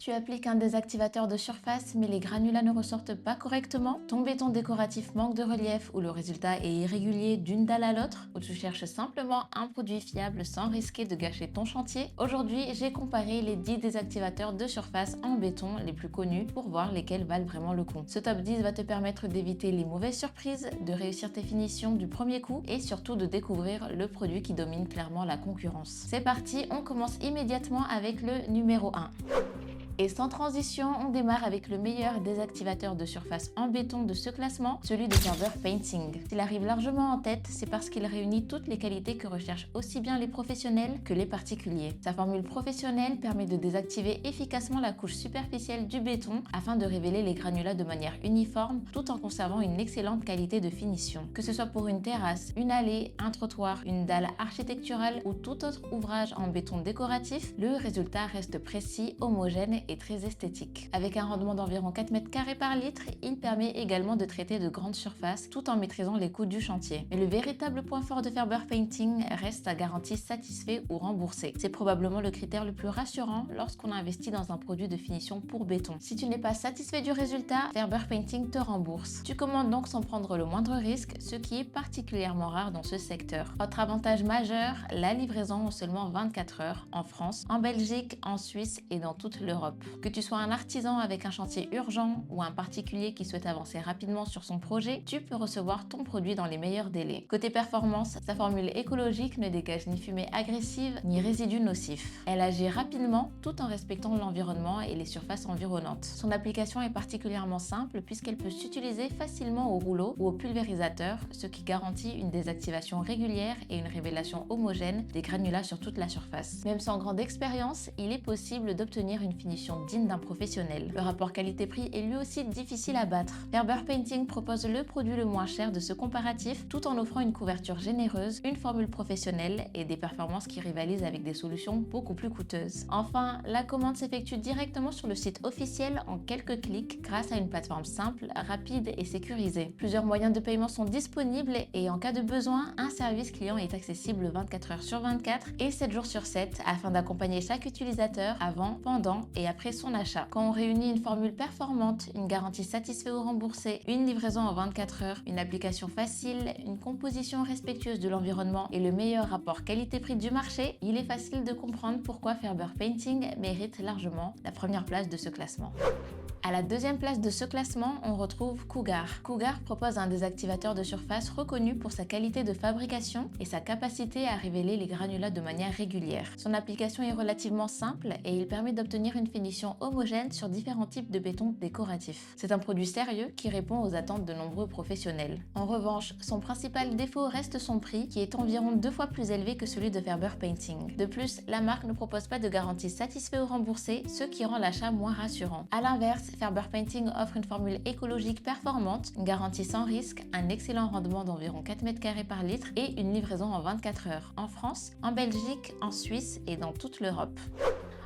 Tu appliques un désactivateur de surface, mais les granulats ne ressortent pas correctement. Ton béton décoratif manque de relief ou le résultat est irrégulier d'une dalle à l'autre, ou tu cherches simplement un produit fiable sans risquer de gâcher ton chantier. Aujourd'hui, j'ai comparé les 10 désactivateurs de surface en béton les plus connus pour voir lesquels valent vraiment le coup. Ce top 10 va te permettre d'éviter les mauvaises surprises, de réussir tes finitions du premier coup et surtout de découvrir le produit qui domine clairement la concurrence. C'est parti, on commence immédiatement avec le numéro 1. Et sans transition, on démarre avec le meilleur désactivateur de surface en béton de ce classement, celui de Ferber Painting. S'il arrive largement en tête, c'est parce qu'il réunit toutes les qualités que recherchent aussi bien les professionnels que les particuliers. Sa formule professionnelle permet de désactiver efficacement la couche superficielle du béton afin de révéler les granulats de manière uniforme tout en conservant une excellente qualité de finition. Que ce soit pour une terrasse, une allée, un trottoir, une dalle architecturale ou tout autre ouvrage en béton décoratif, le résultat reste précis, homogène et très esthétique. Avec un rendement d'environ 4 mètres carrés par litre, il permet également de traiter de grandes surfaces tout en maîtrisant les coûts du chantier. Mais le véritable point fort de Ferber Painting reste sa garantie satisfait ou remboursé. C'est probablement le critère le plus rassurant lorsqu'on investit dans un produit de finition pour béton. Si tu n'es pas satisfait du résultat, Ferber Painting te rembourse. Tu commandes donc sans prendre le moindre risque, ce qui est particulièrement rare dans ce secteur. Autre avantage majeur, la livraison en seulement 24 heures en France, en Belgique, en Suisse et dans toute l'Europe. Que tu sois un artisan avec un chantier urgent ou un particulier qui souhaite avancer rapidement sur son projet, tu peux recevoir ton produit dans les meilleurs délais. Côté performance, sa formule écologique ne dégage ni fumée agressive ni résidus nocifs. Elle agit rapidement tout en respectant l'environnement et les surfaces environnantes. Son application est particulièrement simple puisqu'elle peut s'utiliser facilement au rouleau ou au pulvérisateur, ce qui garantit une désactivation régulière et une révélation homogène des granulats sur toute la surface. Même sans grande expérience, il est possible d'obtenir une finition digne d'un professionnel. Le rapport qualité-prix est lui aussi difficile à battre. Ferber Painting propose le produit le moins cher de ce comparatif tout en offrant une couverture généreuse, une formule professionnelle et des performances qui rivalisent avec des solutions beaucoup plus coûteuses. Enfin, la commande s'effectue directement sur le site officiel en quelques clics grâce à une plateforme simple, rapide et sécurisée. Plusieurs moyens de paiement sont disponibles et en cas de besoin, un service client est accessible 24 heures sur 24 et 7 jours sur 7 afin d'accompagner chaque utilisateur avant, pendant et après son achat. Quand on réunit une formule performante, une garantie satisfait ou remboursée, une livraison en 24 heures, une application facile, une composition respectueuse de l'environnement et le meilleur rapport qualité-prix du marché, il est facile de comprendre pourquoi Ferber Painting mérite largement la première place de ce classement. À la deuxième place de ce classement, on retrouve Cougar. Cougar propose un désactivateur de surface reconnu pour sa qualité de fabrication et sa capacité à révéler les granulats de manière régulière. Son application est relativement simple et il permet d'obtenir une finition homogène sur différents types de béton décoratif. C'est un produit sérieux qui répond aux attentes de nombreux professionnels. En revanche, son principal défaut reste son prix qui est environ 2 fois plus élevé que celui de Ferber Painting. De plus, la marque ne propose pas de garantie satisfait ou remboursée, ce qui rend l'achat moins rassurant. À l'inverse, Ferber Painting offre une formule écologique performante, une garantie sans risque, un excellent rendement d'environ 4 mètres carrés par litre et une livraison en 24 heures en France, en Belgique, en Suisse et dans toute l'Europe.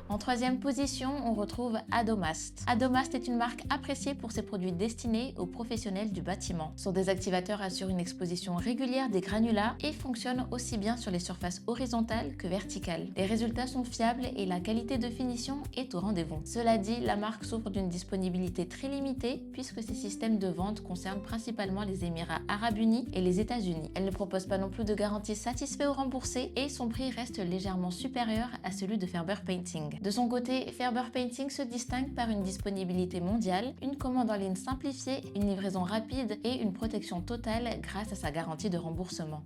En troisième position, on retrouve Adomast. Adomast est une marque appréciée pour ses produits destinés aux professionnels du bâtiment. Son désactivateur assure une exposition régulière des granulats et fonctionne aussi bien sur les surfaces horizontales que verticales. Les résultats sont fiables et la qualité de finition est au rendez-vous. Cela dit, la marque souffre d'une disponibilité très limitée puisque ses systèmes de vente concernent principalement les Émirats Arabes Unis et les États-Unis. Elle ne propose pas non plus de garantie satisfait ou remboursée et son prix reste légèrement supérieur à celui de Ferber Painting. De son côté, Ferber Painting se distingue par une disponibilité mondiale, une commande en ligne simplifiée, une livraison rapide et une protection totale grâce à sa garantie de remboursement.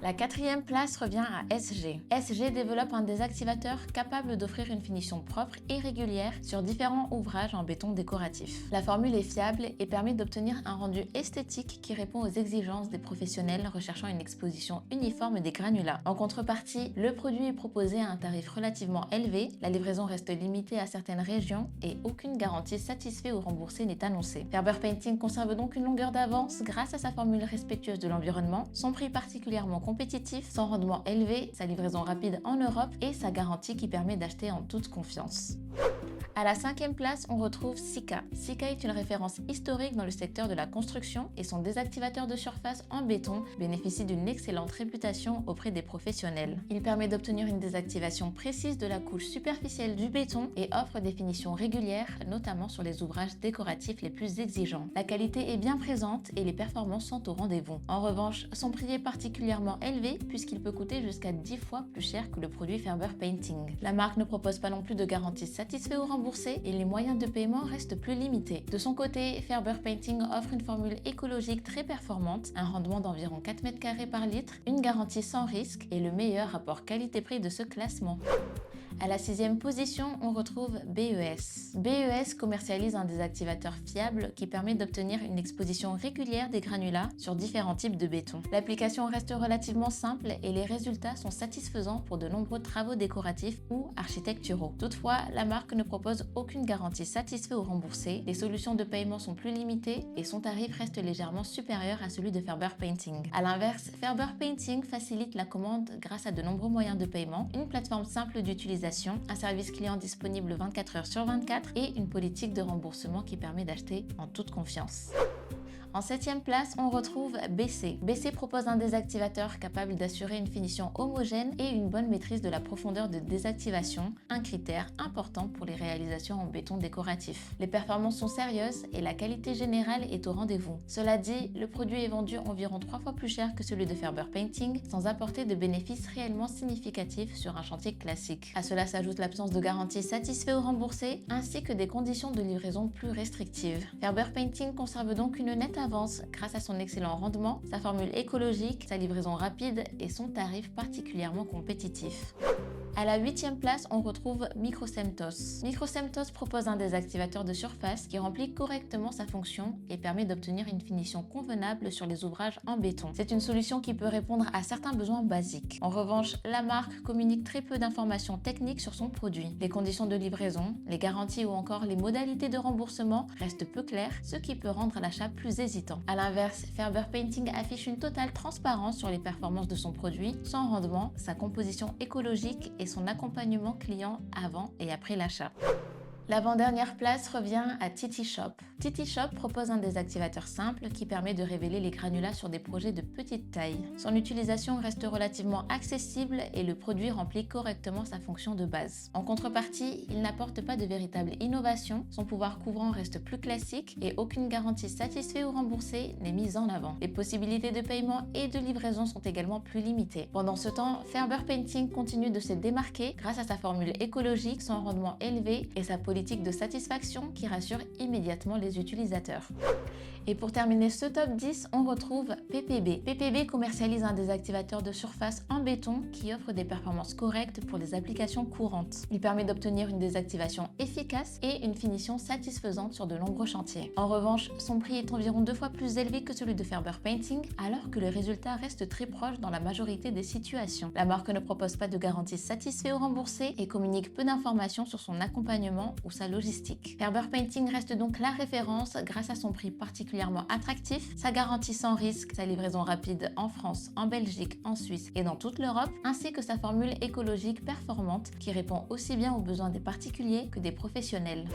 La quatrième place revient à SG. SG développe un désactivateur capable d'offrir une finition propre et régulière sur différents ouvrages en béton décoratif. La formule est fiable et permet d'obtenir un rendu esthétique qui répond aux exigences des professionnels recherchant une exposition uniforme des granulats. En contrepartie, le produit est proposé à un tarif relativement élevé, la livraison reste limitée à certaines régions et aucune garantie satisfait ou remboursée n'est annoncée. Ferber Painting conserve donc une longueur d'avance grâce à sa formule respectueuse de l'environnement, son prix particulièrement compétitif, son rendement élevé, sa livraison rapide en Europe et sa garantie qui permet d'acheter en toute confiance. À la 5e place, on retrouve Sika. Sika est une référence historique dans le secteur de la construction et son désactivateur de surface en béton bénéficie d'une excellente réputation auprès des professionnels. Il permet d'obtenir une désactivation précise de la couche superficielle du béton et offre des finitions régulières, notamment sur les ouvrages décoratifs les plus exigeants. La qualité est bien présente et les performances sont au rendez-vous. En revanche, son prix est particulièrement élevé puisqu'il peut coûter jusqu'à 10 fois plus cher que le produit Ferber Painting. La marque ne propose pas non plus de garantie satisfait ou remboursée et les moyens de paiement restent plus limités. De son côté, Ferber Painting offre une formule écologique très performante, un rendement d'environ 4 m² par litre, une garantie sans risque et le meilleur rapport qualité-prix de ce classement. À la 6e position, on retrouve BES. BES commercialise un désactivateur fiable qui permet d'obtenir une exposition régulière des granulats sur différents types de béton. L'application reste relativement simple et les résultats sont satisfaisants pour de nombreux travaux décoratifs ou architecturaux. Toutefois, la marque ne propose aucune garantie satisfait ou remboursée, les solutions de paiement sont plus limitées et son tarif reste légèrement supérieur à celui de Ferber Painting. A l'inverse, Ferber Painting facilite la commande grâce à de nombreux moyens de paiement, une plateforme simple d'utilisation, un service client disponible 24 heures sur 24 et une politique de remboursement qui permet d'acheter en toute confiance. En 7e place, on retrouve BC. BC propose un désactivateur capable d'assurer une finition homogène et une bonne maîtrise de la profondeur de désactivation, un critère important pour les réalisations en béton décoratif. Les performances sont sérieuses et la qualité générale est au rendez-vous. Cela dit, le produit est vendu environ 3 fois plus cher que celui de Ferber Painting, sans apporter de bénéfices réellement significatifs sur un chantier classique. À cela s'ajoute l'absence de garantie satisfait ou remboursée, ainsi que des conditions de livraison plus restrictives. Ferber Painting conserve donc une nette avance grâce à son excellent rendement, sa formule écologique, sa livraison rapide et son tarif particulièrement compétitif. À la 8e place, on retrouve Microsemtos. Microsemtos propose un désactivateur de surface qui remplit correctement sa fonction et permet d'obtenir une finition convenable sur les ouvrages en béton. C'est une solution qui peut répondre à certains besoins basiques. En revanche, la marque communique très peu d'informations techniques sur son produit. Les conditions de livraison, les garanties ou encore les modalités de remboursement restent peu claires, ce qui peut rendre l'achat plus hésitant. A l'inverse, Ferber Painting affiche une totale transparence sur les performances de son produit, son rendement, sa composition écologique et son accompagnement client avant et après l'achat. L'avant-dernière place revient à Titi Shop. Titi Shop propose un désactivateur simple qui permet de révéler les granulats sur des projets de petite taille. Son utilisation reste relativement accessible et le produit remplit correctement sa fonction de base. En contrepartie, il n'apporte pas de véritable innovation, son pouvoir couvrant reste plus classique et aucune garantie satisfait ou remboursée n'est mise en avant. Les possibilités de paiement et de livraison sont également plus limitées. Pendant ce temps, Ferber Painting continue de se démarquer grâce à sa formule écologique, son rendement élevé et sa politique de satisfaction qui rassure immédiatement les utilisateurs. Et pour terminer ce top 10, on retrouve PPB. PPB commercialise un désactivateur de surface en béton qui offre des performances correctes pour les applications courantes. Il permet d'obtenir une désactivation efficace et une finition satisfaisante sur de nombreux chantiers. En revanche, son prix est environ 2 fois plus élevé que celui de Ferber Painting, alors que le résultat reste très proche dans la majorité des situations. La marque ne propose pas de garantie satisfait ou remboursée et communique peu d'informations sur son accompagnement ou sa logistique. Ferber Painting reste donc la référence grâce à son prix particulièrement attractif, sa garantie sans risque, sa livraison rapide en France, en Belgique, en Suisse et dans toute l'Europe, ainsi que sa formule écologique performante qui répond aussi bien aux besoins des particuliers que des professionnels.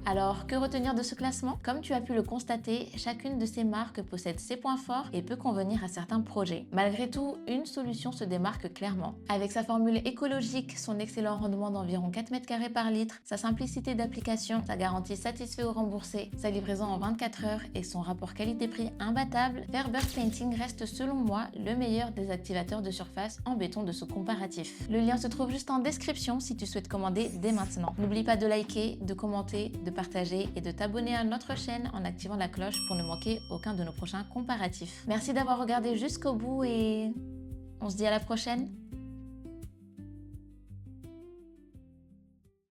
Alors, que retenir de ce classement? Comme tu as pu le constater, chacune de ces marques possède ses points forts et peut convenir à certains projets. Malgré tout, une solution se démarque clairement. Avec sa formule écologique, son excellent rendement d'environ 4 m² par litre, sa simplicité d'application, sa garantie satisfait ou remboursée, sa livraison en 24 heures et son rapport qualité-prix imbattable, Ferber Painting reste selon moi le meilleur désactivateur de surface en béton de ce comparatif. Le lien se trouve juste en description si tu souhaites commander dès maintenant. N'oublie pas de liker, de commenter, de partager et de t'abonner à notre chaîne en activant la cloche pour ne manquer aucun de nos prochains comparatifs. Merci d'avoir regardé jusqu'au bout et on se dit à la prochaine.